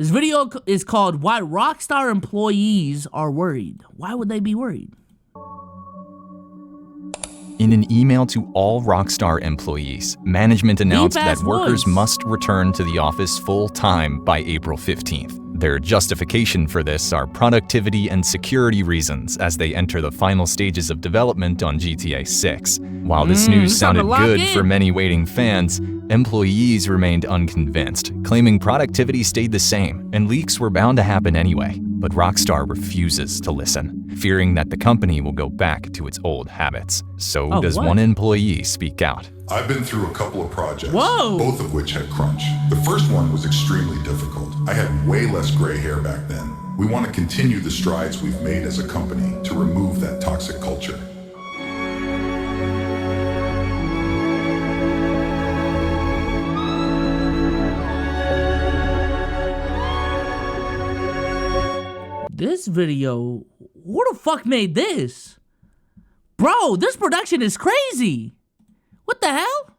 This video is called Why Rockstar Employees Are Worried. Why would they be worried? In an email to all Rockstar employees, management announced that workers must return to the office full-time by April 15th. Their justification for this are productivity and security reasons as they enter the final stages of development on GTA 6. While this news sounded good for many waiting fans, employees remained unconvinced, claiming productivity stayed the same and leaks were bound to happen anyway. But Rockstar refuses to listen, fearing that the company will go back to its old habits. So does one employee speak out. I've been through a couple of projects, both of which had crunch. The first one was extremely difficult. I had way less gray hair back then. We want to continue the strides we've made as a company to remove that toxic culture. This video, who the fuck made this? Bro, this production is crazy. What the hell?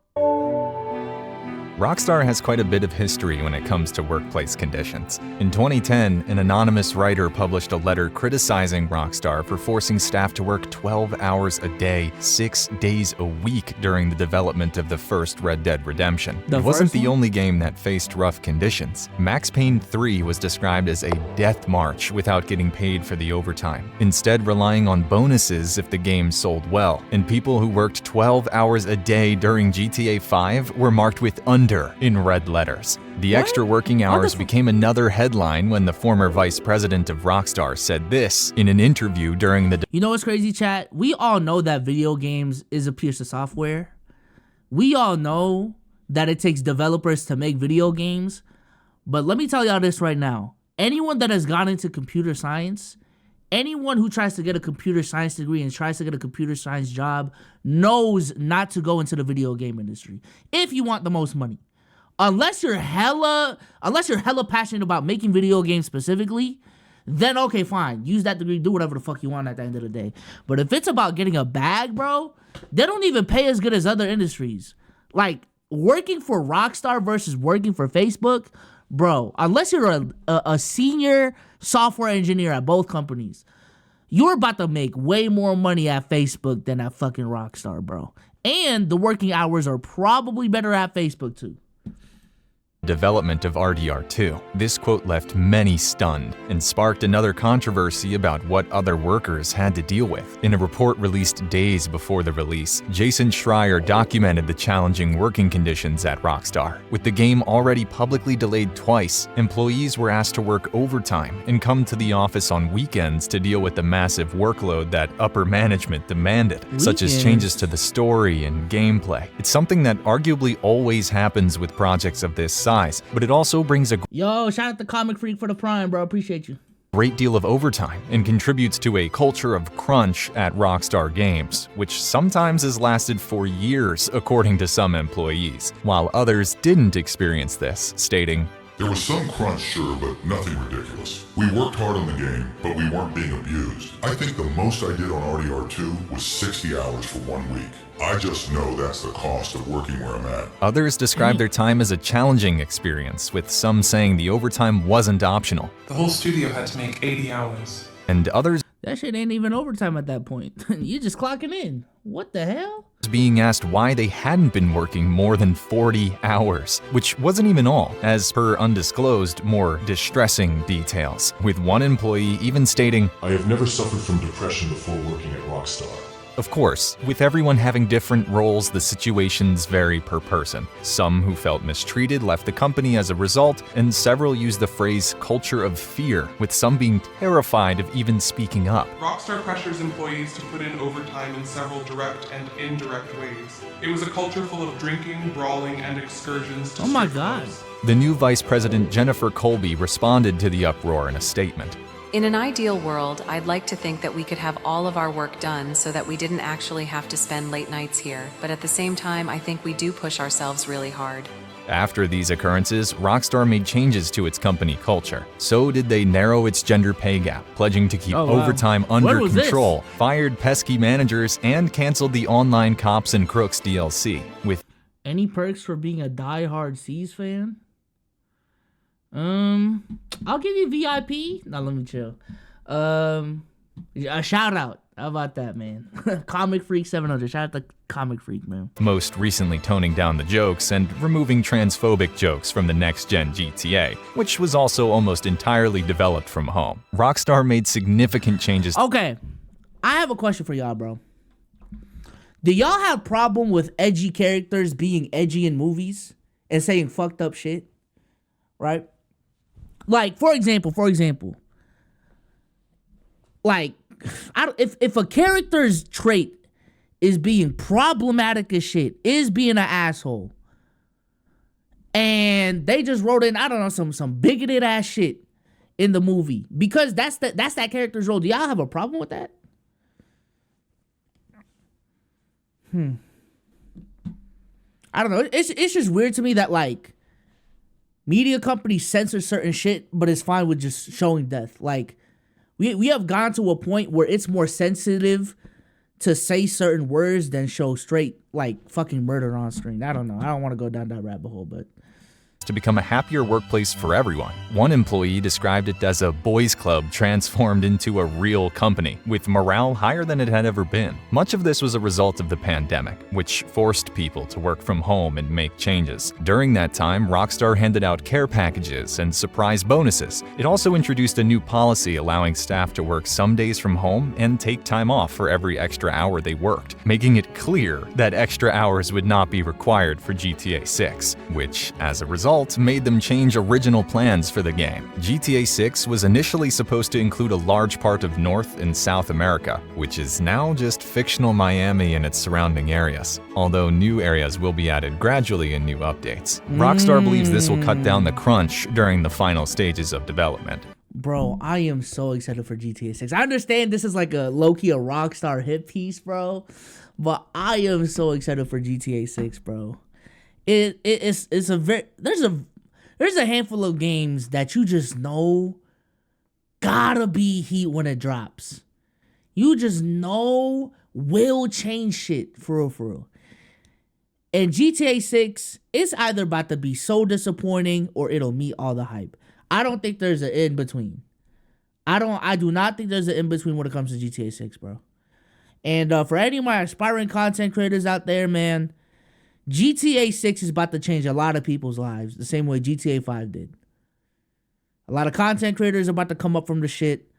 Rockstar has quite a bit of history when it comes to workplace conditions. In 2010, an anonymous writer published a letter criticizing Rockstar for forcing staff to work 12 hours a day, 6 days a week during the development of the first Red Dead Redemption. It wasn't the only game that faced rough conditions. Max Payne 3 was described as a death march without getting paid for the overtime, instead relying on bonuses if the game sold well. And people who worked 12 hours a day during GTA 5 were marked with under in red letters. The extra working hours became another headline when the former vice president of Rockstar said this in an interview during the— You know what's crazy, chat? We all know that video games is a piece of software. We all know that it takes developers to make video games. But let me tell y'all this right now. Anyone that has gone into computer science, anyone who tries to get a computer science degree and tries to get a computer science job knows not to go into the video game industry if you want the most money. Unless you're hella passionate about making video games specifically, then okay, fine. Use that degree, do whatever the fuck you want at the end of the day. But if it's about getting a bag, bro, they don't even pay as good as other industries. Like, working for Rockstar versus working for Facebook, bro, unless you're a senior software engineer at both companies, you're about to make way more money at Facebook than at fucking Rockstar, bro. And the working hours are probably better at Facebook too. Development of RDR2. This quote left many stunned and sparked another controversy about what other workers had to deal with. In a report released days before the release, Jason Schreier documented the challenging working conditions at Rockstar. With the game already publicly delayed twice, employees were asked to work overtime and come to the office on weekends to deal with the massive workload that upper management demanded, such as changes to the story and gameplay. It's something that arguably always happens with projects of this size, but it also brings a shout out to Comic Freak for the Prime, bro. Appreciate you. Great deal of overtime and contributes to a culture of crunch at Rockstar Games, which sometimes has lasted for years, according to some employees, while others didn't experience this, stating, "There was some crunch, sure, but nothing ridiculous. We worked hard on the game, but we weren't being abused. I think the most I did on RDR2 was 60 hours for 1 week. I just know that's the cost of working where I'm at." Others describe their time as a challenging experience, with some saying the overtime wasn't optional. The whole studio had to make 80 hours. And others— that shit ain't even overtime at that point. You just clocking in. What the hell? Being asked why they hadn't been working more than 40 hours, which wasn't even all, as per undisclosed, more distressing details, with one employee even stating, "I have never suffered from depression before working at Rockstar." Of course, with everyone having different roles, the situations vary per person. Some who felt mistreated left the company as a result, and several used the phrase culture of fear, with some being terrified of even speaking up. Rockstar pressures employees to put in overtime in several direct and indirect ways. It was a culture full of drinking, brawling, and excursions to my God. The new Vice President Jennifer Colby responded to the uproar in a statement. In an ideal world, I'd like to think that we could have all of our work done so that we didn't actually have to spend late nights here, but at the same time, I think we do push ourselves really hard. After these occurrences, Rockstar made changes to its company culture. So did they narrow its gender pay gap, pledging to keep overtime under control, fired pesky managers, and canceled the online Cops and Crooks DLC. With any perks for being a die-hard C's fan? I'll give you VIP. Now let me chill. A shout out. How about that, man? Comic Freak 700. Shout out to Comic Freak, man. Most recently toning down the jokes and removing transphobic jokes from the next-gen GTA, which was also almost entirely developed from home. Rockstar made significant changes. Okay, I have a question for y'all, bro. Do y'all have problem with edgy characters being edgy in movies and saying fucked up shit? Right? Like, for example, like, if a character's trait is being problematic as shit, is being an asshole, and they just wrote in, I don't know, some bigoted ass shit in the movie because that's that character's role. Do y'all have a problem with that? I don't know. It's just weird to me that like media companies censor certain shit, but it's fine with just showing death. Like we have gone to a point where it's more sensitive to say certain words than show straight like fucking murder on screen. I don't know. I don't want to go down that rabbit hole, but to become a happier workplace for everyone. One employee described it as a boys' club transformed into a real company, with morale higher than it had ever been. Much of this was a result of the pandemic, which forced people to work from home and make changes. During that time, Rockstar handed out care packages and surprise bonuses. It also introduced a new policy allowing staff to work some days from home and take time off for every extra hour they worked, making it clear that extra hours would not be required for GTA 6, which, as a result, made them change original plans for the game. GTA 6 was initially supposed to include a large part of North and South America, which is now just fictional Miami and its surrounding areas, although new areas will be added gradually in new updates. Rockstar believes this will cut down the crunch during the final stages of development. Bro, I am so excited for GTA 6. I understand this is like a low-key a Rockstar hit piece, bro, but I am so excited for GTA 6, bro. It's a very there's a handful of games that you just know gotta be heat when it drops. You just know will change shit for real. And GTA 6 is either about to be so disappointing or it'll meet all the hype. I don't think there's an in between. I do not think there's an in between when it comes to GTA 6, bro. And for any of my aspiring content creators out there, man, GTA 6 is about to change a lot of people's lives the same way GTA 5 did. A lot of content creators are about to come up from the shit.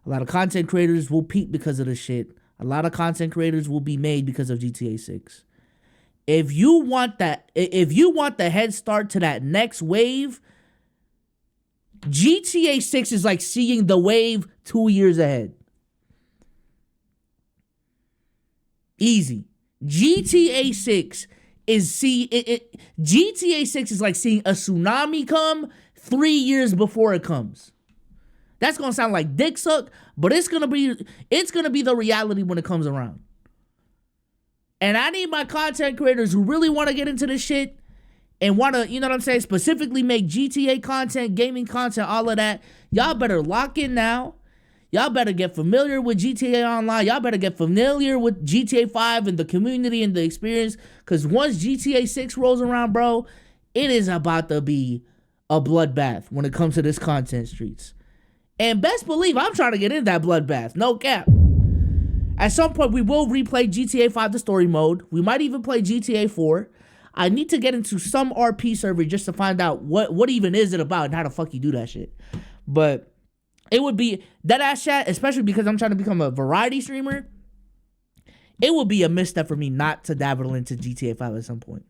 A lot of content creators will peak because of the shit. A lot of content creators will be made because of GTA 6. If you want the head start to that next wave, GTA 6 is like seeing the wave 2 years ahead. Easy. GTA 6 GTA 6 is like seeing a tsunami come 3 years before it comes. That's gonna sound like dick suck, but it's gonna be the reality when it comes around. And I need my content creators who really want to get into this shit and want to, you know what I'm saying, specifically make GTA content, gaming content, all of that. Y'all better lock in now. Y'all better get familiar with GTA Online. Y'all better get familiar with GTA 5 and the community and the experience. Because once GTA 6 rolls around, bro, it is about to be a bloodbath when it comes to this content streets. And best believe I'm trying to get in that bloodbath. No cap. At some point, we will replay GTA 5, the story mode. We might even play GTA 4. I need to get into some RP server just to find out what even is it about and how the fuck you do that shit. But it would be that ass chat, especially because I'm trying to become a variety streamer. It would be a misstep for me not to dabble into GTA 5 at some point.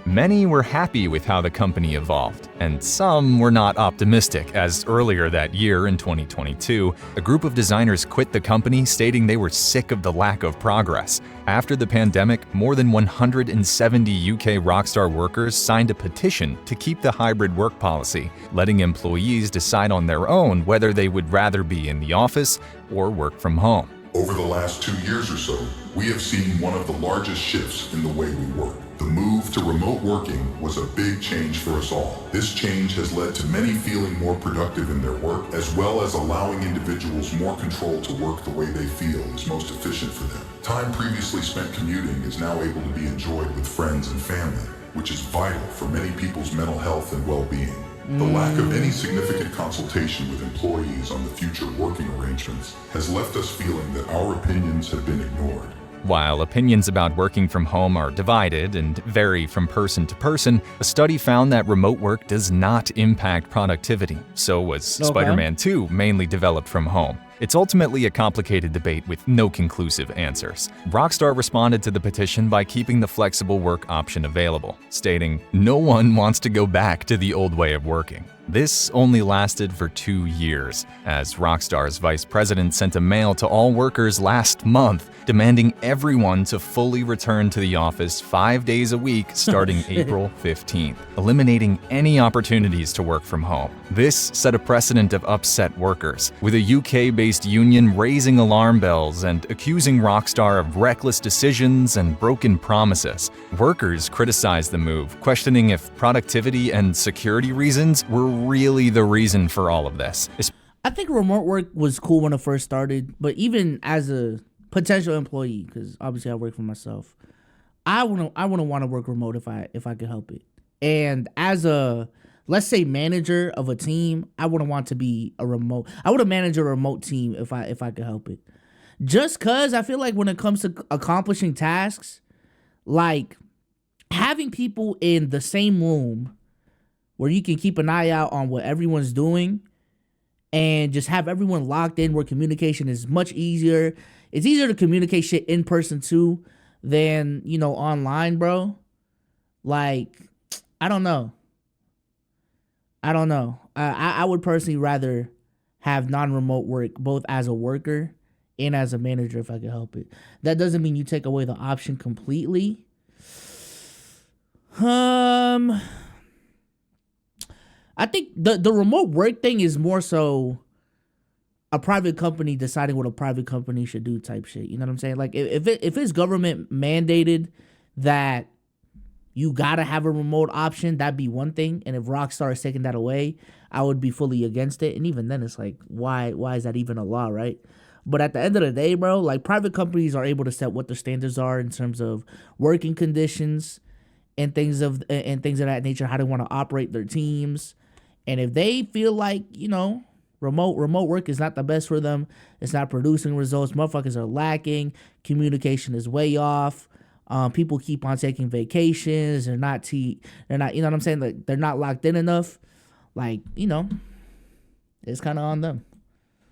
Many were happy with how the company evolved, and some were not optimistic, as earlier that year in 2022, a group of designers quit the company stating they were sick of the lack of progress. After the pandemic, more than 170 UK Rockstar workers signed a petition to keep the hybrid work policy, letting employees decide on their own whether they would rather be in the office or work from home. Over the last 2 years or so, we have seen one of the largest shifts in the way we work. The move to remote working was a big change for us all. This change has led to many feeling more productive in their work, as well as allowing individuals more control to work the way they feel is most efficient for them. Time previously spent commuting is now able to be enjoyed with friends and family, which is vital for many people's mental health and well-being. The lack of any significant consultation with employees on the future working arrangements has left us feeling that our opinions have been ignored. While opinions about working from home are divided and vary from person to person, a study found that remote work does not impact productivity. So was Spider-Man 2 mainly developed from home? It's ultimately a complicated debate with no conclusive answers. Rockstar responded to the petition by keeping the flexible work option available, stating, "No one wants to go back to the old way of working." This only lasted for 2 years, as Rockstar's vice president sent a mail to all workers last month demanding everyone to fully return to the office 5 days a week starting April 15th, eliminating any opportunities to work from home. This set a precedent of upset workers, with a UK-based union raising alarm bells and accusing Rockstar of reckless decisions and broken promises. Workers criticized the move, questioning if productivity and security reasons were really the reason for all of this. I think remote work was cool when it first started, but even as a potential employee, because obviously I work for myself, I wouldn't want to work remote if I could help it. And as a, let's say, manager of a team, I wouldn't want to be a remote. I would manage a remote team if I could help it. Just cause I feel like when it comes to accomplishing tasks, like having people in the same room where you can keep an eye out on what everyone's doing and just have everyone locked in where communication is much easier. It's easier to communicate shit in person too than, online, bro. Like, I don't know. I would personally rather have non-remote work both as a worker and as a manager if I could help it. That doesn't mean you take away the option completely. I think the remote work thing is more so a private company deciding what a private company should do type shit. You know what I'm saying? Like if it's government mandated that you gotta have a remote option, that'd be one thing. And if Rockstar is taking that away, I would be fully against it. And even then, it's like, why is that even a law, right? But at the end of the day, bro, like private companies are able to set what their standards are in terms of working conditions and things of that nature, how they want to operate their teams. And if they feel like, remote work is not the best for them, it's not producing results, motherfuckers are lacking, communication is way off, people keep on taking vacations, they're not, you know what I'm saying? Like they're not locked in enough. Like, it's kind of on them.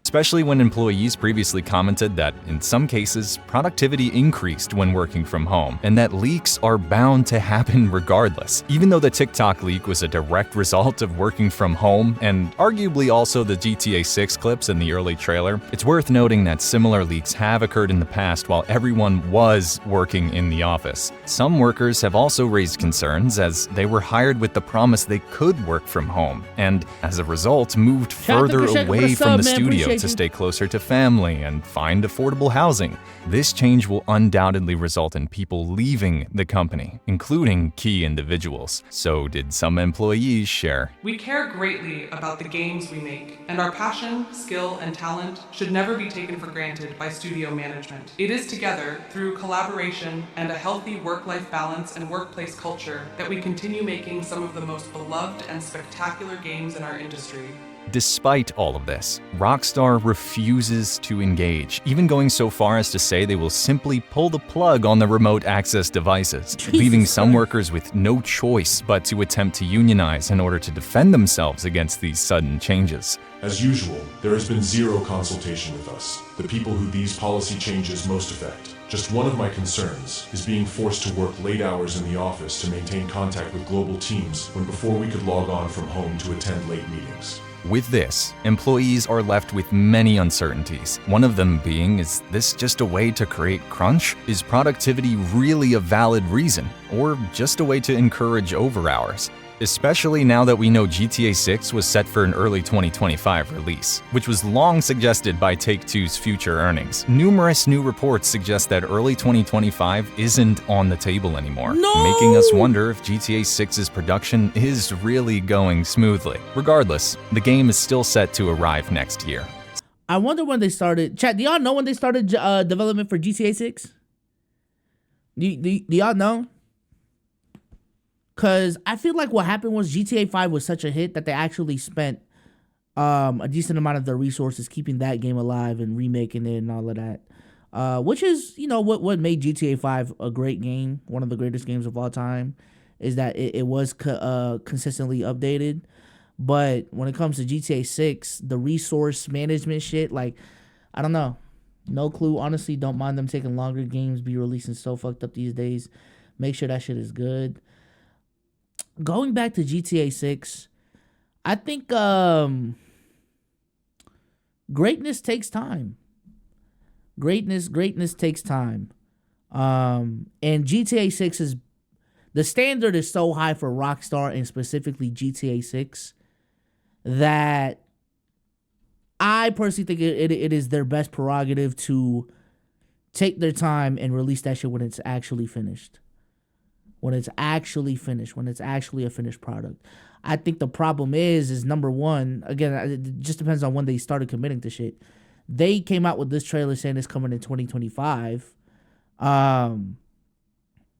Especially when employees previously commented that, in some cases, productivity increased when working from home, and that leaks are bound to happen regardless. Even though the TikTok leak was a direct result of working from home, and arguably also the GTA 6 clips in the early trailer, it's worth noting that similar leaks have occurred in the past while everyone was working in the office. Some workers have also raised concerns as they were hired with the promise they could work from home, and as a result, moved further away from the studio to stay closer to family and find affordable housing. This change will undoubtedly result in people leaving the company, including key individuals. So did some employees share. We care greatly about the games we make, and our passion, skill, and talent should never be taken for granted by studio management. It is together, through collaboration and a healthy work-life balance and workplace culture, that we continue making some of the most beloved and spectacular games in our industry. Despite all of this, Rockstar refuses to engage, even going so far as to say they will simply pull the plug on the remote access devices, leaving some workers with no choice but to attempt to unionize in order to defend themselves against these sudden changes. As usual, there has been zero consultation with us, the people who these policy changes most affect. Just one of my concerns is being forced to work late hours in the office to maintain contact with global teams when before we could log on from home to attend late meetings. With this, employees are left with many uncertainties. One of them being, is this just a way to create crunch? Is productivity really a valid reason? Or just a way to encourage overhours? Especially now that we know GTA 6 was set for an early 2025 release, which was long suggested by Take-Two's future earnings. Numerous new reports suggest that early 2025 isn't on the table anymore, making us wonder if GTA 6's production is really going smoothly. Regardless, the game is still set to arrive next year. I wonder when they started. Chat, do y'all know when they started development for GTA 6? Do y'all know? Because I feel like what happened was GTA 5 was such a hit that they actually spent a decent amount of their resources keeping that game alive and remaking it and all of that. Which is, you know, what made GTA 5 a great game, one of the greatest games of all time, is that it was consistently updated. But when it comes to GTA 6, the resource management shit, like, I don't know. No clue. Honestly, don't mind them taking longer. Games be releasing so fucked up these days. Make sure that shit is good. Going back to GTA 6, I think greatness takes time. Greatness takes time. And GTA 6 is, the standard is so high for Rockstar and specifically GTA 6 that I personally think it is their best prerogative to take their time and release that shit when it's actually finished. When it's actually finished, when it's actually a finished product. I think the problem is number one, again, it just depends on when they started committing to shit. They came out with this trailer saying it's coming in 2025. And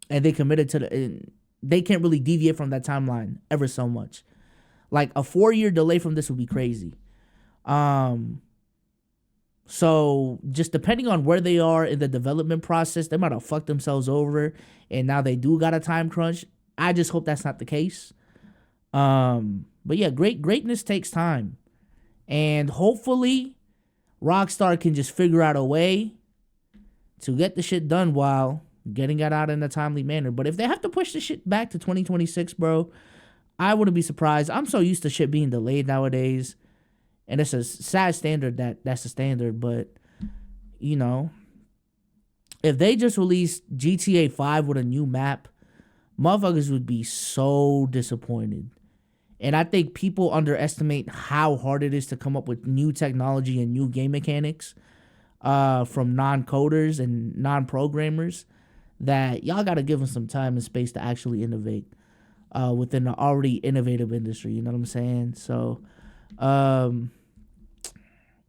they committed to they can't really deviate from that timeline ever so much. Like a 4-year delay from this would be crazy. So just depending on where they are in the development process, they might have fucked themselves over and now they do got a time crunch. I just hope that's not the case. But yeah, greatness takes time. And hopefully Rockstar can just figure out a way to get the shit done while getting it out in a timely manner. But if they have to push the shit back to 2026, bro, I wouldn't be surprised. I'm so used to shit being delayed nowadays. And it's a sad standard that's the standard. But, you know, if they just released GTA 5 with a new map, motherfuckers would be so disappointed. And I think people underestimate how hard it is to come up with new technology and new game mechanics from non-coders and non-programmers, that y'all got to give them some time and space to actually innovate within an already innovative industry. You know what I'm saying? So,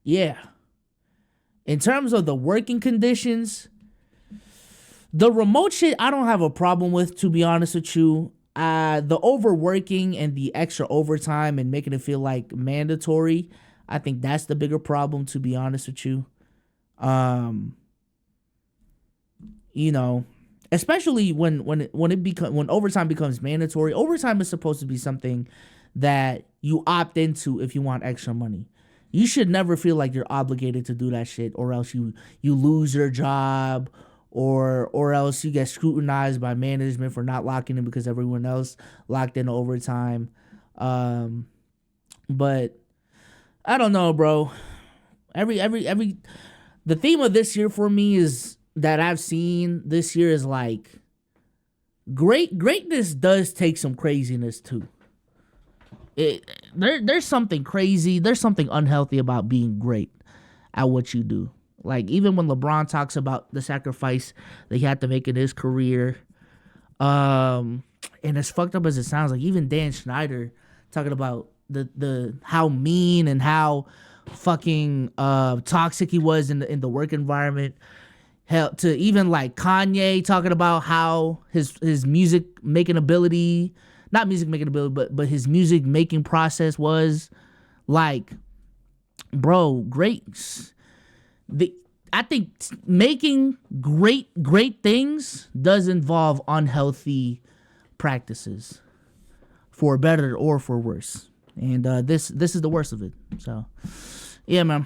yeah. In terms of the working conditions, the remote shit I don't have a problem with, to be honest with you. The overworking and the extra overtime and making it feel like mandatory, I think that's the bigger problem, to be honest with you. You know, especially when overtime becomes mandatory. Overtime is supposed to be something that you opt into if you want extra money. You should never feel like you're obligated to do that shit, or else you lose your job, or else you get scrutinized by management for not locking in because everyone else locked in overtime. But I don't know, bro. The theme of this year for me is that I've seen this year is like greatness does take some craziness too. There's something crazy, there's something unhealthy about being great at what you do. Like, even when LeBron talks about the sacrifice that he had to make in his career, and as fucked up as it sounds, like even Dan Schneider talking about the how mean and how fucking toxic he was in the work environment. Hell, to even like Kanye talking about how his music making ability, not music making ability, but his music making process was like, bro, great. I think making great things does involve unhealthy practices, for better or for worse. And this is the worst of it. So, yeah, man.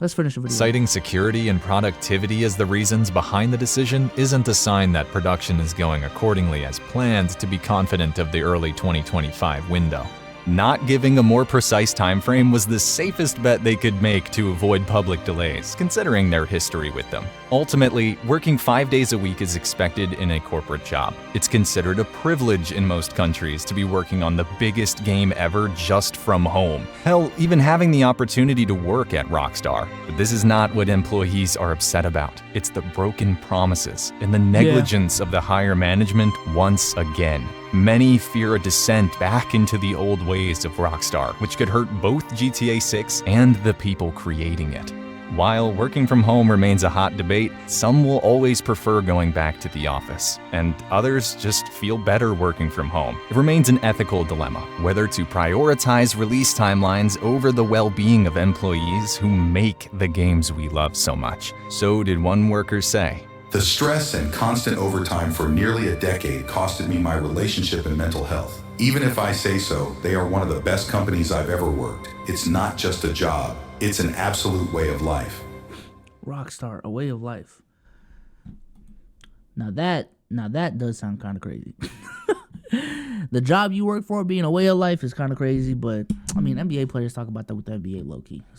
Let's finish the video. Citing security and productivity as the reasons behind the decision isn't a sign that production is going accordingly as planned to be confident of the early 2025 window. Not giving a more precise time frame was the safest bet they could make to avoid public delays, considering their history with them. Ultimately, working 5 days a week is expected in a corporate job. It's considered a privilege in most countries to be working on the biggest game ever just from home. Hell, even having the opportunity to work at Rockstar. But this is not what employees are upset about. It's the broken promises and the negligence of the higher management once again. Many fear a descent back into the old ways of Rockstar, which could hurt both GTA 6 and the people creating it. While working from home remains a hot debate, some will always prefer going back to the office, and others just feel better working from home. It remains an ethical dilemma, whether to prioritize release timelines over the well-being of employees who make the games we love so much. So did one worker say. The stress and constant overtime for nearly a decade costed me my relationship and mental health. Even if I say so, they are one of the best companies I've ever worked. It's not just a job, it's an absolute way of life. Rockstar, a way of life. Now that does sound kind of crazy. The job you work for being a way of life is kind of crazy, but I mean, NBA players talk about that with the NBA low-key.